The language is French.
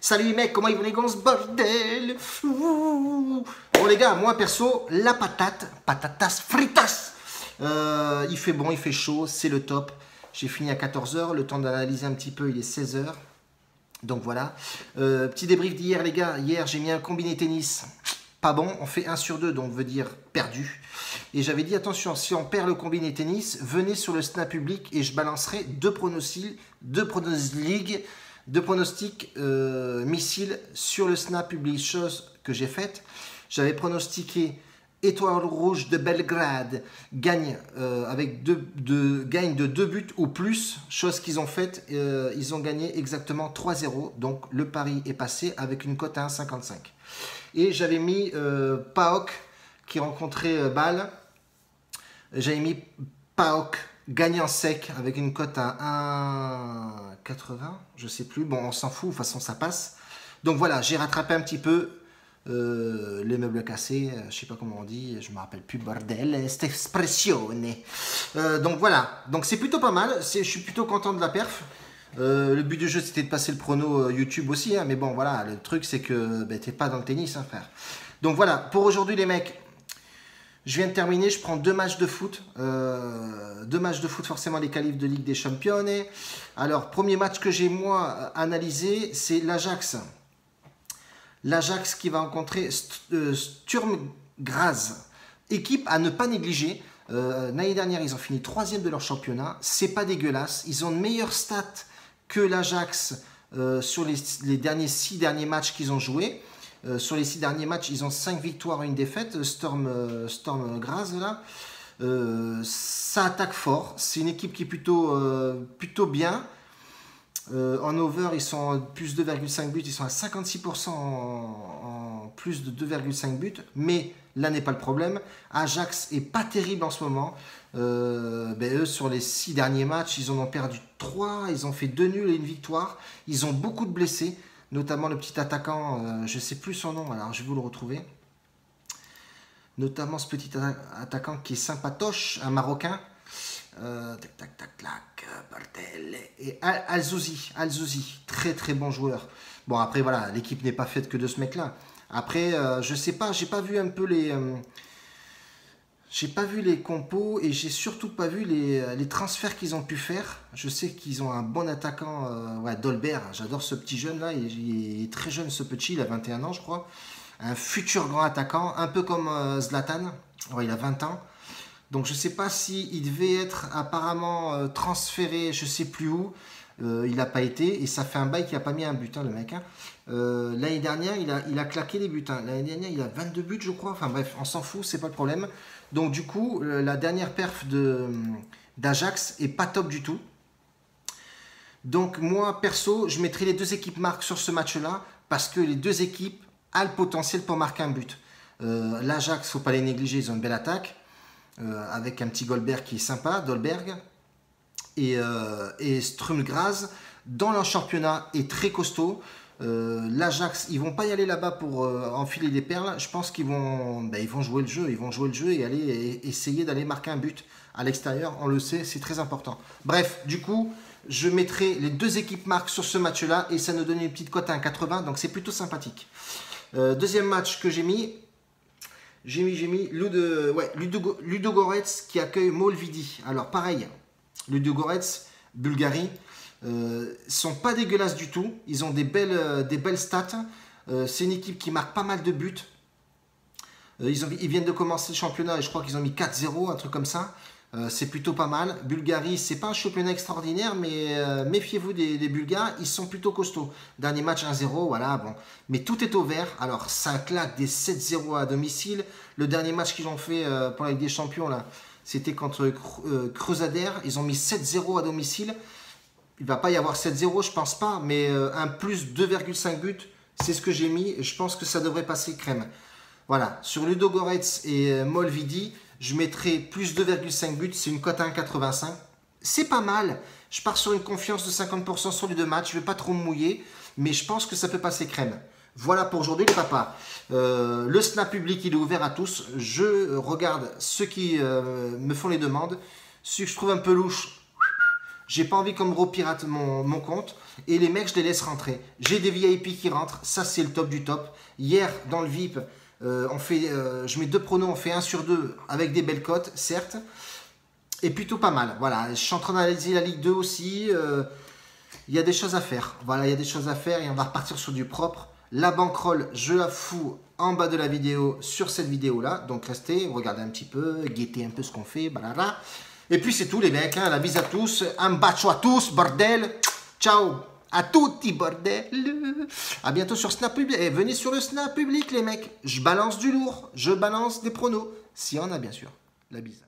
Salut les mecs, comment ils vont les gars, ce bordel? Ouh. Bon les gars, moi perso, la patate, patatas fritas. Il fait bon, il fait chaud, c'est le top. J'ai fini à 14 h, le temps d'analyser un petit peu, il est 16 h. Donc voilà. Petit débrief d'hier les gars, hier j'ai mis un combiné tennis. Pas bon, on fait 1 sur 2, donc veut dire perdu. Et j'avais dit attention, si on perd le combiné tennis, venez sur le snap public et je balancerai deux pronostics missiles sur le snap public, chose que j'ai faite. J'avais pronostiqué Étoile Rouge de Belgrade gagne gagne de 2 buts ou plus, chose qu'ils ont faite. Ils ont gagné exactement 3-0, donc le pari est passé avec une cote à 1,55. Et j'avais mis PAOK qui rencontrait Bâle. J'avais mis PAOK gagnant sec avec une cote à 1,80, je sais plus. Bon, on s'en fout, de toute façon ça passe. Donc voilà, j'ai rattrapé un petit peu les meubles cassés, je sais pas comment on dit, je me rappelle plus, bordel, cette expressione. Donc voilà, donc c'est plutôt pas mal, je suis plutôt content de la perf. Le but du jeu c'était de passer le prono YouTube aussi, hein, mais bon voilà, le truc c'est que t'es pas dans le tennis, hein, frère. Donc voilà, pour aujourd'hui les mecs, je viens de terminer, je prends 2 matchs de foot. 2 matchs de foot, forcément les qualifs de Ligue des Champions. Alors, premier match que j'ai moi analysé, c'est l'Ajax. L'Ajax qui va rencontrer Sturm Graz. Équipe à ne pas négliger. L'année dernière, ils ont fini 3e de leur championnat. C'est pas dégueulasse. Ils ont de meilleures stats que l'Ajax sur les 6 derniers matchs qu'ils ont joués. Sur les 6 derniers matchs, ils ont 5 victoires et 1 défaite. Sturm Graz, là. Ça attaque fort. C'est une équipe qui est plutôt bien. En over, ils sont en plus de 2,5 buts. Ils sont à 56% en plus de 2,5 buts. Mais là n'est pas le problème. Ajax est pas terrible en ce moment. Eux, sur les 6 derniers matchs, ils en ont perdu 3. Ils ont fait 2 nuls et 1 victoire. Ils ont beaucoup de blessés. Notamment le petit attaquant, je ne sais plus son nom, alors je vais vous le retrouver. Notamment ce petit attaquant qui est sympatoche, un Marocain. Et Al-Zouzi, très très bon joueur. Bon après voilà, l'équipe n'est pas faite que de ce mec-là. Après, je sais pas, j'ai pas vu un peu les... J'ai pas vu les compos et j'ai surtout pas vu les transferts qu'ils ont pu faire. Je sais qu'ils ont un bon attaquant, Dolberg. J'adore ce petit jeune là, il est très jeune ce petit, il a 21 ans je crois. Un futur grand attaquant, un peu comme Zlatan. Ouais, il a 20 ans. Donc je sais pas s'il devait être apparemment transféré, je sais plus où. Il n'a pas été et ça fait un bail qu'il n'a pas mis un but, hein, le mec. Hein. L'année dernière, il a claqué des buts. Hein. L'année dernière, il a 22 buts, je crois. Enfin bref, on s'en fout, c'est pas le problème. Donc du coup, la dernière perf d'Ajax est pas top du tout. Donc moi, perso, je mettrai les 2 équipes marques sur ce match-là parce que les 2 équipes ont le potentiel pour marquer un but. L'Ajax, faut pas les négliger, ils ont une belle attaque avec un petit Goldberg qui est sympa, Dolberg. Et Sturm Graz dans leur championnat est très costaud. L'Ajax, ils vont pas y aller là-bas pour enfiler les perles. Je pense qu'ils vont jouer le jeu. Ils vont jouer le jeu et aller essayer d'aller marquer un but à l'extérieur. On le sait, c'est très important. Bref, du coup, je mettrai les 2 équipes marques sur ce match-là et ça nous donne une petite cote à 1,80. Donc c'est plutôt sympathique. Deuxième match que j'ai mis Ludogorets qui accueille Molvidi. Alors pareil. Ludogorets, Bulgarie, sont pas dégueulasses du tout. Ils ont des belles stats. C'est une équipe qui marque pas mal de buts. Ils viennent de commencer le championnat et je crois qu'ils ont mis 4-0, un truc comme ça. C'est plutôt pas mal. Bulgarie, c'est pas un championnat extraordinaire, mais méfiez-vous des Bulgares, ils sont plutôt costauds. Dernier match 1-0, voilà, bon. Mais tout est au vert. Alors, ça claque des 7-0 à domicile. Le dernier match qu'ils ont fait pour la Ligue des Champions, là, c'était contre Crusader. Ils ont mis 7-0 à domicile. Il ne va pas y avoir 7-0, je pense pas. Mais un plus 2,5 buts, c'est ce que j'ai mis. Et je pense que ça devrait passer crème. Voilà. Sur Ludogorets et Molvidi, je mettrai plus 2,5 buts. C'est une cote à 1,85. C'est pas mal. Je pars sur une confiance de 50% sur les 2 matchs. Je ne vais pas trop me mouiller. Mais je pense que ça peut passer crème. Voilà pour aujourd'hui les papas. Le snap public il est ouvert à tous. Je regarde ceux qui me font les demandes. Ceux que je trouve un peu louches, J'ai pas envie qu'on me repirate mon compte. Et les mecs, je les laisse rentrer. J'ai des VIP qui rentrent. Ça, c'est le top du top. Hier, dans le VIP, je mets 2 pronos. On fait 1 sur 2 avec des belles cotes, certes. Et plutôt pas mal. Voilà. Je suis en train d'analyser la Ligue 2 aussi. Il y a des choses à faire. Voilà, il y a des choses à faire. Et on va repartir sur du propre. La bankroll, je la fous en bas de la vidéo sur cette vidéo-là. Donc restez, regardez un petit peu, guettez un peu ce qu'on fait. Balala. Et puis c'est tout les mecs, hein, la bise à tous, un bacio à tous, bordel. Ciao à tutti, bordel. À bientôt sur Snap Public. Et venez sur le Snap Public les mecs. Je balance du lourd, je balance des pronos. Si on a bien sûr. La bise.